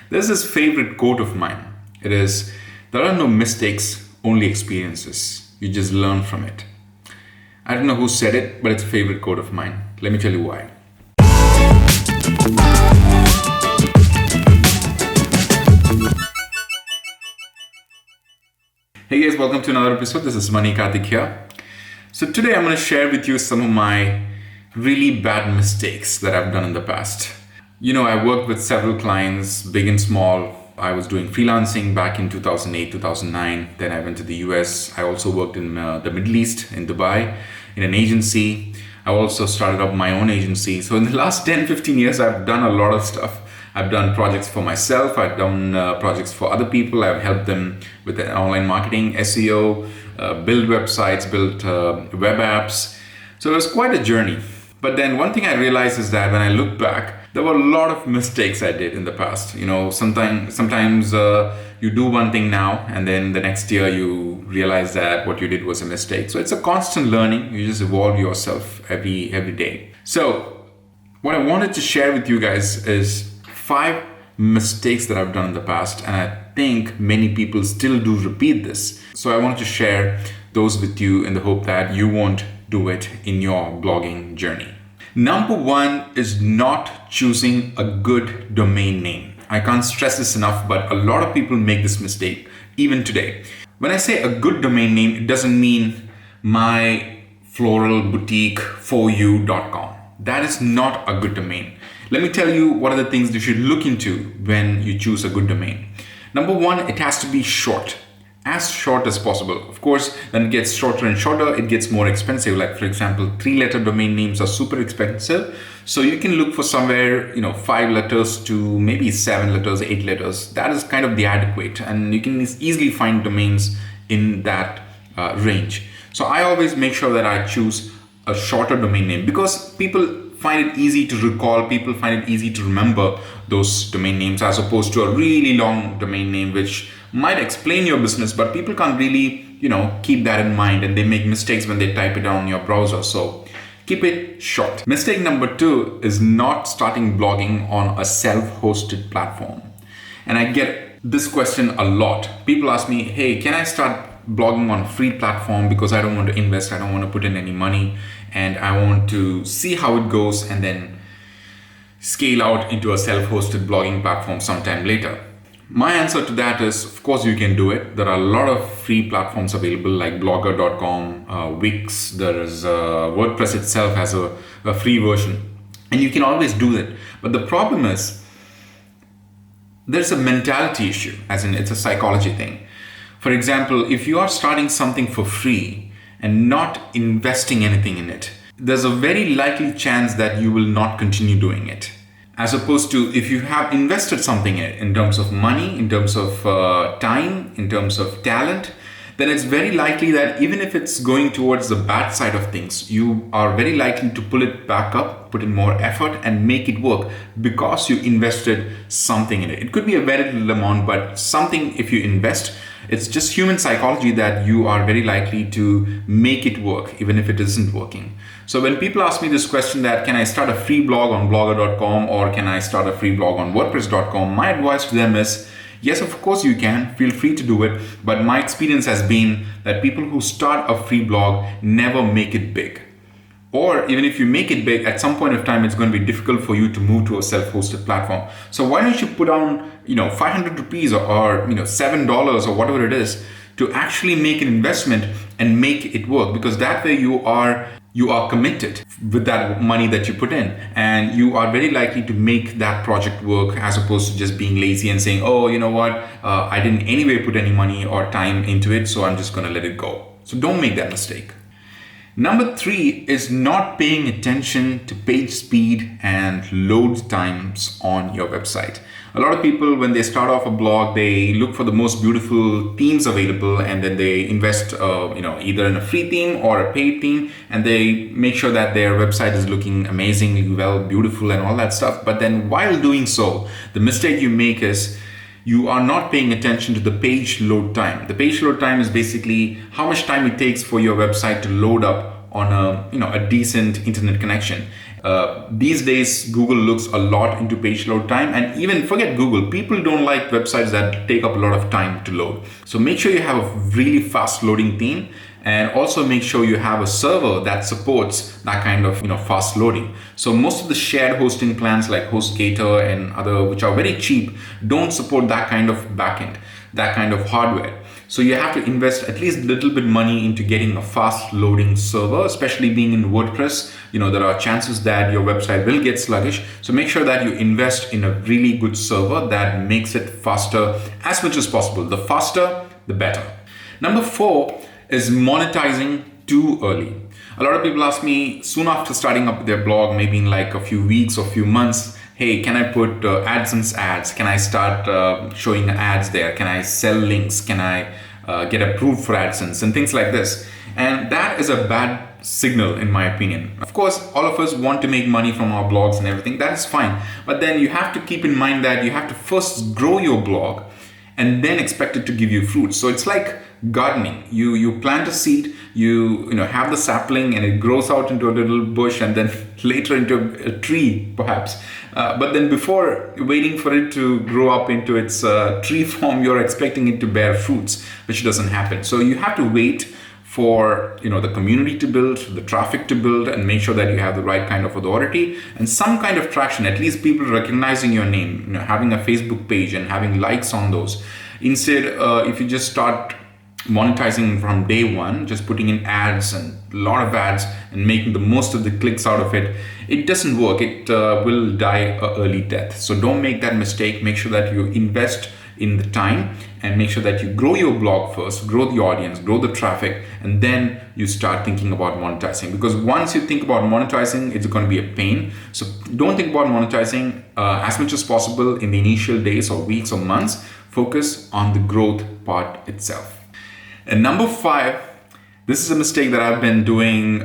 There's this favorite quote of mine. It is, there are no mistakes, only experiences. You just learn from it. I don't know who said it, but it's a favorite quote of mine. Let me tell you why. Hey guys, welcome to another episode. This is Mani Karthik here. So today I'm going to share with you some of my really bad mistakes that I've done in the past. I worked with several clients, big and small. I was doing freelancing back in 2008, 2009. Then I went to the US. I also worked in the Middle East, in Dubai, in an agency. I also started up my own agency. So in the last 10, 15 years, I've done a lot of stuff. I've done projects for myself. I've done projects for other people. I've helped them with online marketing, SEO, build websites, build web apps. So it was quite a journey. But then one thing I realized is that when I look back, there were a lot of mistakes I did in the past. Sometimes you do one thing now, and then the next year you realize that what you did was a mistake. So it's a constant learning. You just evolve yourself every day. So what I wanted to share with you guys is 5 mistakes that I've done in the past, and I think many people still do repeat this. So I wanted to share those with you in the hope that you won't do it in your blogging journey. Number 1 is not choosing a good domain name. I can't stress this enough, but a lot of people make this mistake even today. When I say a good domain name, it doesn't mean myfloralboutique4u.com. That is not a good domain. Let me tell you what are the things you should look into when you choose a good domain. Number 1, it has to be short. As short as possible. Of course, when it gets shorter and shorter, it gets more expensive. Like for example, 3-letter domain names are super expensive. So you can look for somewhere, 5 letters to maybe 7 letters, 8 letters. That is kind of the adequate. And you can easily find domains in that range. So I always make sure that I choose a shorter domain name because people find it easy to recall, people find it easy to remember those domain names as opposed to a really long domain name which might explain your business, but people can't really, keep that in mind, and they make mistakes when they type it down in your browser. So keep it short. Mistake number 2 is not starting blogging on a self-hosted platform. And I get this question a lot. People ask me, hey, can I start blogging on a free platform because I don't want to invest, I don't want to put in any money, and I want to see how it goes and then scale out into a self-hosted blogging platform sometime later. My answer to that is, of course, you can do it. There are a lot of free platforms available like blogger.com, Wix. There is WordPress itself has a free version, and you can always do it. But the problem is there's a mentality issue, as in it's a psychology thing. For example, if you are starting something for free and not investing anything in it, there's a very likely chance that you will not continue doing it. As opposed to if you have invested something in terms of money, in terms of time, in terms of talent, then it's very likely that even if it's going towards the bad side of things, you are very likely to pull it back up, put in more effort and make it work because you invested something in it. It could be a very little amount, but something if you invest, it's just human psychology that you are very likely to make it work even if it isn't working. So when people ask me this question that can I start a free blog on blogger.com or can I start a free blog on wordpress.com, my advice to them is yes, of course you can, feel free to do it. But my experience has been that people who start a free blog never make it big. Or even if you make it big, at some point of time, it's going to be difficult for you to move to a self-hosted platform. So why don't you put on, 500 rupees or $7 or whatever it is to actually make an investment and make it work? Because that way you are committed with that money that you put in, and you are very likely to make that project work as opposed to just being lazy and saying, oh, you know what, I didn't anyway put any money or time into it, so I'm just going to let it go. So don't make that mistake. Number 3 is not paying attention to page speed and load times on your website. A lot of people, when they start off a blog, they look for the most beautiful themes available, and then they invest, either in a free theme or a paid theme, and they make sure that their website is looking amazingly well, beautiful, and all that stuff. But then, while doing so, the mistake you make is you are not paying attention to the page load time. The page load time is basically how much time it takes for your website to load up on a decent internet connection. These days, Google looks a lot into page load time, and even forget Google. People don't like websites that take up a lot of time to load. So make sure you have a really fast loading theme, and also make sure you have a server that supports that kind of fast loading. So most of the shared hosting plans like HostGator and other, which are very cheap, don't support that kind of backend, that kind of hardware. So you have to invest at least a little bit money into getting a fast loading server, especially being in WordPress. There are chances that your website will get sluggish. So make sure that you invest in a really good server that makes it faster as much as possible. The faster, the better. Number 4 is monetizing too early. A lot of people ask me soon after starting up their blog, maybe in like a few weeks or few months, hey, can I put AdSense ads? Can I start showing ads there? Can I sell links? Can I get approved for AdSense and things like this? And that is a bad signal in my opinion. Of course, all of us want to make money from our blogs and everything. That is fine. But then you have to keep in mind that you have to first grow your blog and then expect it to give you fruits. So it's like gardening. You plant a seed, you have the sapling, and it grows out into a little bush, and then later into a tree perhaps. But then before waiting for it to grow up into its tree form, you're expecting it to bear fruits, which doesn't happen. So you have to wait for the community to build, the traffic to build, and make sure that you have the right kind of authority and some kind of traction, at least people recognizing your name, having a Facebook page and having likes on those. Instead, if you just start monetizing from day one, just putting in ads and a lot of ads and making the most of the clicks out of it, it doesn't work. It will die a early death. So don't make that mistake. Make sure that you invest in the time and make sure that you grow your blog first, grow the audience, grow the traffic, and then you start thinking about monetizing. Because once you think about monetizing, it's going to be a pain. So don't think about monetizing as much as possible in the initial days or weeks or months. Focus on the growth part itself. And number 5, this is a mistake that I've been doing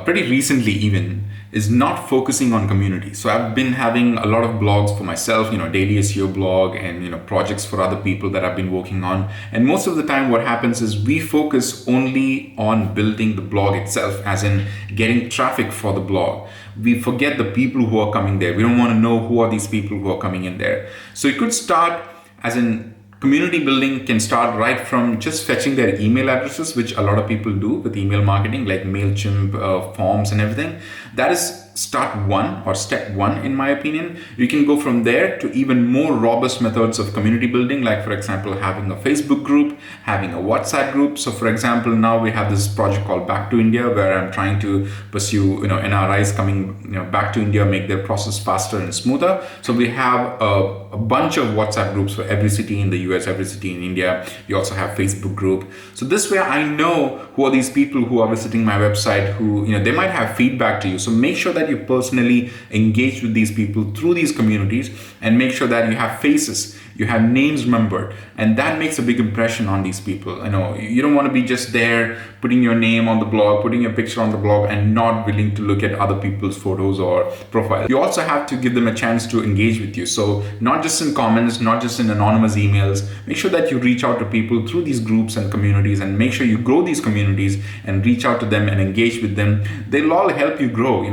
pretty recently even, is not focusing on community. So I've been having a lot of blogs for myself, daily SEO blog and projects for other people that I've been working on. And most of the time what happens is we focus only on building the blog itself, as in getting traffic for the blog. We forget the people who are coming there. We don't want to know who are these people who are coming in there. So it could start as in community building can start right from just fetching their email addresses, which a lot of people do with email marketing, like MailChimp, forms and everything. That is step one, in my opinion. You can go from there to even more robust methods of community building, like for example, having a Facebook group, having a WhatsApp group. So for example, now we have this project called Back to India, where I'm trying to pursue, NRIs coming, back to India, make their process faster and smoother. So we have a bunch of WhatsApp groups for every city in the US, every city in India. We also have Facebook group. So this way I know who are these people who are visiting my website, who, they might have feedback to you. So make sure that you personally engage with these people through these communities, and make sure that you have faces, you have names remembered, and that makes a big impression on these people. You don't want to be just there putting your name on the blog, putting your picture on the blog, and not willing to look at other people's photos or profiles. You also have to give them a chance to engage with you. So not just in comments, not just in anonymous emails. Make sure that you reach out to people through these groups and communities, and make sure you grow these communities and reach out to them and engage with them. They'll all help you grow.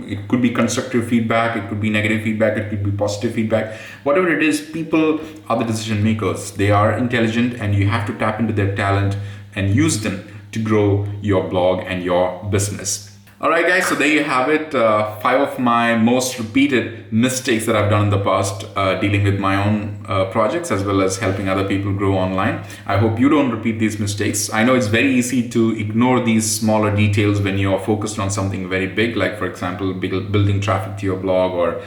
It could be constructive feedback, it could be negative feedback, it could be positive feedback. Whatever it is, people are the decision makers. They are intelligent, and you have to tap into their talent and use them to grow your blog and your business. All right, guys, so there you have it. 5 of my most repeated mistakes that I've done in the past, dealing with my own projects as well as helping other people grow online. I hope you don't repeat these mistakes. I know it's very easy to ignore these smaller details when you're focused on something very big, like for example, building traffic to your blog or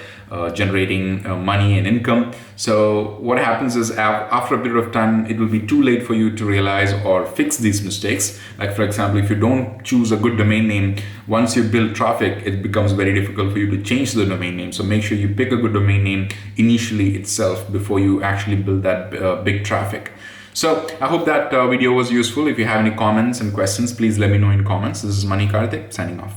generating money and income. So what happens is after a period of time, it will be too late for you to realize or fix these mistakes. Like for example, if you don't choose a good domain name, once you build traffic, it becomes very difficult for you to change the domain name. So make sure you pick a good domain name initially itself before you actually build that big traffic. So I hope that video was useful. If you have any comments and questions, please let me know in comments. This is Mani Karthik signing off.